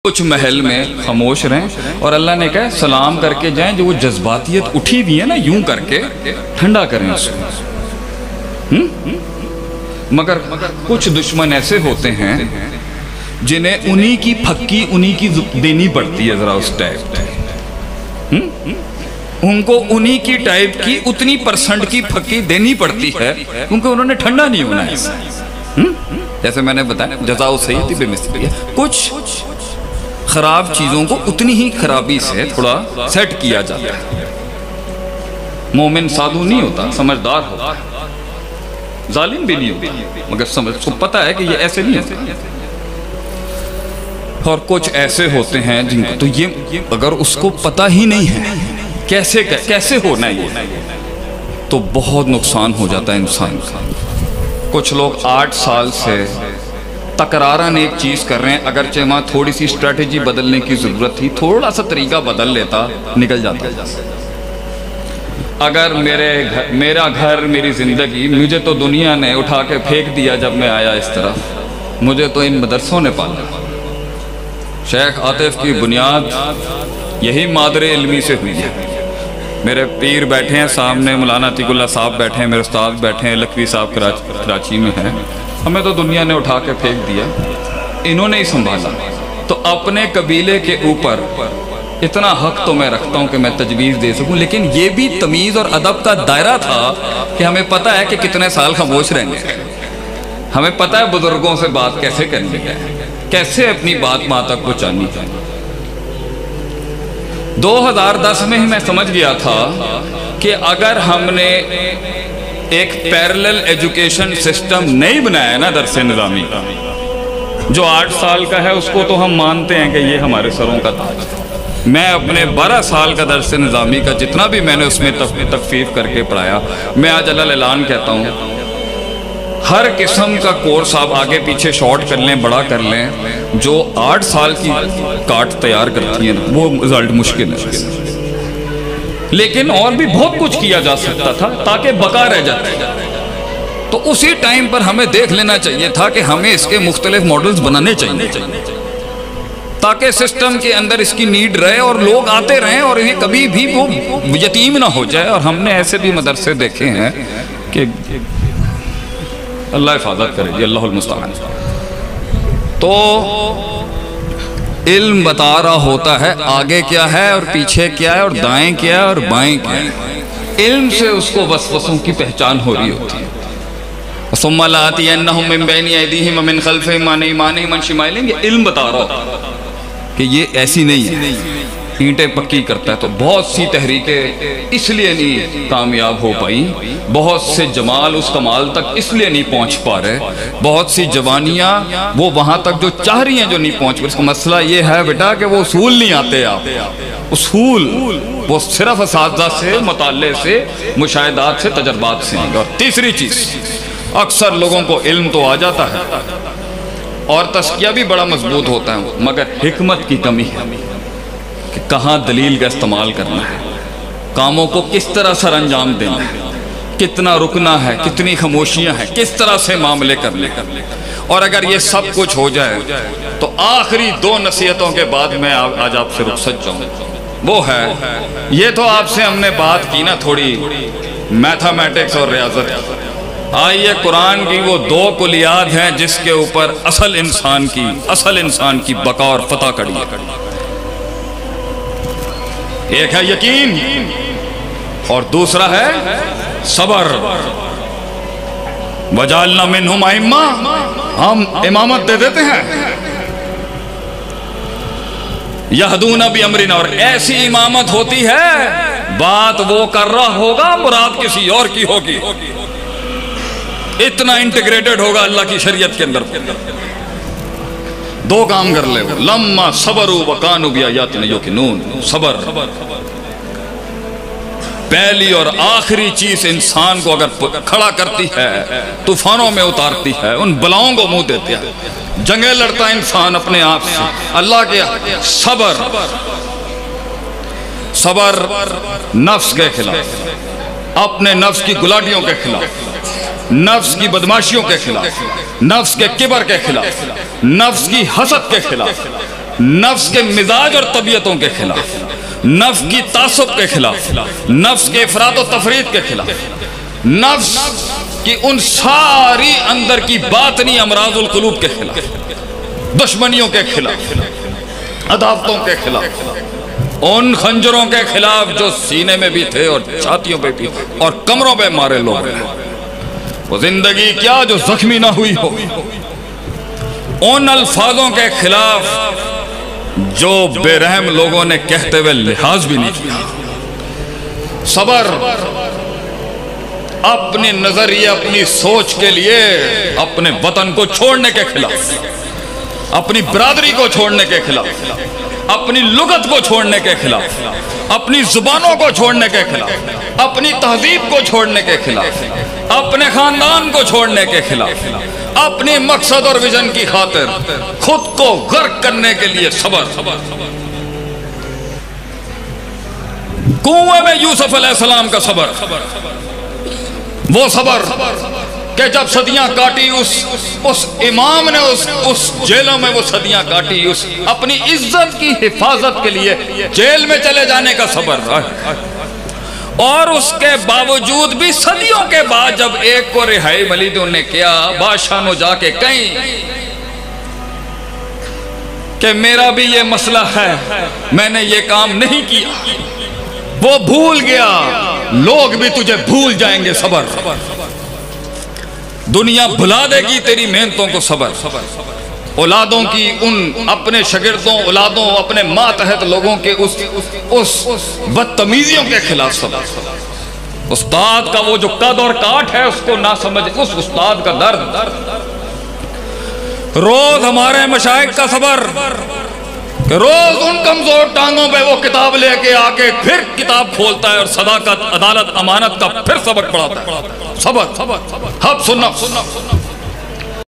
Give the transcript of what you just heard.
کچھ محل میں خاموش رہیں اور اللہ نے کہا سلام کر کے جائیں، جو وہ جذباتیت اٹھی ہوئی ہے نا یوں کر کے ٹھنڈا کریں اس کو۔ مگر کچھ دشمن ایسے ہوتے ہیں جنہیں انہی کی پھکی انہی کی دینی پڑتی ہے، ذرا اس ٹائپ ان کو انہی کی ٹائپ کی اتنی پرسنٹ کی پھکی دینی پڑتی ہے کیونکہ انہوں نے ٹھنڈا نہیں ہونا ہے۔ جیسے میں نے بتایا جزاؤ سیئتی بے مثلیہ، کچھ خراب چیزوں کو اتنی ہی خرابی سے تھوڑا سیٹ کیا جاتا ہے۔ مومن سادھو نہیں ہوتا، سمجھدار ہوتا، ظالم بھی نہیں ہوتا، مگر سمجھ کو پتا ہے کہ یہ ایسے نہیں ہوتے۔ اور کچھ ایسے ہوتے ہیں جن کو تو یہ اگر اس کو پتا ہی نہیں ہے کیسے ہونا ہے یہ، تو بہت نقصان ہو جاتا ہے انسان کا۔ کچھ لوگ 8 سال سے تکراراً ایک چیز کر رہے ہیں، اگرچہ وہاں تھوڑی سی اسٹریٹجی بدلنے کی ضرورت تھی، تھوڑا سا طریقہ بدل لیتا نکل جاتا۔ اگر میرا گھر میری زندگی، مجھے تو دنیا نے اٹھا کے پھینک دیا جب میں آیا اس طرف، مجھے تو ان مدرسوں نے پالا۔ شیخ عاطف کی بنیاد یہی مادر علمی سے ہوئی ہے۔ میرے پیر بیٹھے ہیں سامنے، مولانا عتیق اللہ صاحب بیٹھے ہیں، میرے استاد بیٹھے ہیں، لکھوی صاحب کراچی میں ہیں۔ ہمیں تو دنیا نے اٹھا کے پھینک دیا، انہوں نے ہی سنبھالا۔ تو اپنے قبیلے کے اوپر اتنا حق تو میں رکھتا ہوں کہ میں تجویز دے سکوں، لیکن یہ بھی تمیز اور ادب کا دائرہ تھا کہ ہمیں پتہ ہے کہ کتنے سال خاموش رہیں گے، ہمیں پتہ ہے بزرگوں سے بات کیسے کرنی ہے، کیسے اپنی بات ماں تک پہنچانی ہے۔ 2010 میں ہی میں سمجھ گیا تھا کہ اگر ہم نے ایک پیرلل ایجوکیشن سسٹم نہیں بنایا نا درس نظامی کا، جو 8 سال کا ہے اس کو تو ہم مانتے ہیں کہ یہ ہمارے سروں کا تاج ہے۔ میں اپنے 12 سال کا درس نظامی کا جتنا بھی میں نے اس میں تخفیف کر کے پڑھایا، میں آج اللہ اعلان کہتا ہوں ہر قسم کا کورس آپ آگے پیچھے شارٹ کر لیں، بڑا کر لیں، جو 8 سال کی کاٹ تیار کرتی ہیں وہ رزلٹ مشکل ہے، لیکن اور بھی بہت کچھ کیا جا سکتا تھا تاکہ بقا رہ جاتی۔ تو اسی ٹائم پر ہمیں دیکھ لینا چاہیے تھا کہ ہمیں اس کے مختلف ماڈلز بنانے چاہیے تاکہ سسٹم کے اندر اس کی نیڈ رہے اور لوگ آتے رہیں اور یہ کبھی بھی وہ یتیم نہ ہو جائے۔ اور ہم نے ایسے بھی مدرسے دیکھے ہیں کہ اللہ حفاظت کرے، اللہ المستعان۔ تو علم بتا رہا ہوتا ہے آگے کیا ہے اور پیچھے کیا ہے اور دائیں کیا ہے اور بائیں کیا ہے، علم سے اس کو وسوسوں کی پہچان ہو رہی ہوتی ہے۔ ثم لآتینہم من بین ایدیہم ومن خلفہم وعن ایمانہم وعن شمائلہم، یہ علم بتا رہا ہوتا ہے کہ یہ ایسی نہیں ہے، اینٹیں پکی کرتا ہے۔ تو بہت سی تحریکیں اس لیے نہیں کامیاب ہو پائی، بہت سے جمال اس کمال تک اس لیے نہیں پہنچ پا رہے، بہت سی جوانیاں وہ وہاں تک جو چاہ رہی ہیں جو نہیں پہنچ پا۔ اس کا مسئلہ یہ ہے بیٹا کہ وہ اصول نہیں آتے، آپ اصول وہ صرف اساتذہ سے، مطالعے سے، مشاہدات سے، تجربات سے ہیں۔ اور تیسری چیز، اکثر لوگوں کو علم تو آ جاتا ہے اور تزکیہ بھی بڑا مضبوط ہوتا ہے، مگر حکمت کی کمی ہے کہ کہاں دلیل کا استعمال کرنا ہے، کاموں کو کس طرح سر انجام دینا ہے، کتنا رکنا ہے، کتنی خاموشیاں ہیں، کس طرح سے معاملے کرنے۔ اور اگر یہ سب کچھ ہو جائے تو آخری 2 نصیحتوں کے بعد میں آج آپ سے رخصت جاؤں، وہ ہے یہ تو آپ سے ہم نے بات کی نا تھوڑی میتھمیٹکس اور ریاضت کی، آئیے قرآن کی وہ 2 کلیات ہیں جس کے اوپر اصل انسان کی بقا اور فتح کڑی ہے۔ ایک ہے یقین اور دوسرا ہے صبر۔ وجعلنا منہم ائمہ، ہم امامت دے دیتے ہیں، یہدون بامرنا، اور ایسی امامت ہوتی ہے بات وہ کر رہا ہوگا مراد کسی اور کی ہوگی، اتنا انٹیگریٹڈ ہوگا اللہ کی شریعت کے اندر۔ 2 کام کر لے، لما صبروا وکانوا بآیاتنا یوقنون، صبر پہلی اور آخری چیز انسان کو اگر کھڑا کرتی ہے، طوفانوں میں اتارتی ہے، ان بلاؤں کو منہ دیتے ہیں، جنگیں لڑتا انسان اپنے آپ سے، اللہ کے صبر نفس کے خلاف، اپنے نفس کی گلاٹیوں کے خلاف، نفس کی بدماشیوں کے خلاف، نفس کے کبر کے خلاف، نفس کی حسد کے خلاف، نفس کے مزاج اور طبیعتوں کے خلاف، نفس کی تعصب کے خلاف، نفس کے افراط و تفرید کے خلاف، نفس کی ان ساری اندر کی باطنی امراض القلوب کے خلاف، دشمنیوں کے خلاف، عداوتوں کے خلاف، ان خنجروں کے خلاف جو سینے میں بھی تھے اور چھاتیوں پہ بھی اور کمروں پہ مارے لوگ ہیں، وہ زندگی کیا جو زخمی نہ ہوئی ہو، ان الفاظوں کے خلاف جو بے رحم لوگوں نے کہتے ہوئے لحاظ بھی نہیں کیا۔ صبر اپنی نظریے، اپنی سوچ کے لیے اپنے وطن کو چھوڑنے کے خلاف، اپنی برادری کو چھوڑنے کے خلاف، اپنی لغت کو چھوڑنے کے خلاف، اپنی زبانوں کو چھوڑنے کے خلاف، اپنی تہذیب کو چھوڑنے کے خلاف، اپنے خاندان کو چھوڑنے کے خلاف، اپنی مقصد اور ویژن کی خاطر خود کو غرق کرنے کے لیے صبر۔ کنویں میں یوسف علیہ السلام کا صبر، وہ صبر کہ جب صدیاں کاٹی اس امام نے اس جیلوں میں وہ صدیاں کاٹی، اس اپنی عزت کی حفاظت کے لیے جیل میں چلے جانے کا صبر، اور اس کے باوجود بھی صدیوں کے بعد جب ایک کو رہائی ملی تو انہوں نے کیا، بادشاہ نو جا کے کہیں کہ میرا بھی یہ مسئلہ ہے، میں نے یہ کام نہیں کیا، وہ بھول گیا، لوگ بھی تجھے بھول جائیں گے، صبر، دنیا بھلا دے گی تیری محنتوں کو، صبر، اولادوں کی ان اپنے شاگردوں، اولادوں، اپنے ماتحت لوگوں کے اس بدتمیزیوں کے خلاف صبر، استاد کا وہ جو قد اور کاٹ ہے اس کو نہ سمجھ، اس استاد کا درد، روز ہمارے مشائخ کا صبر کہ روز ان کمزور ٹانگوں پہ وہ کتاب لے کے آ کے پھر کتاب کھولتا ہے اور صداقت، عدالت، امانت کا پھر سبق پڑھاتا ہے، صبر، حب سننا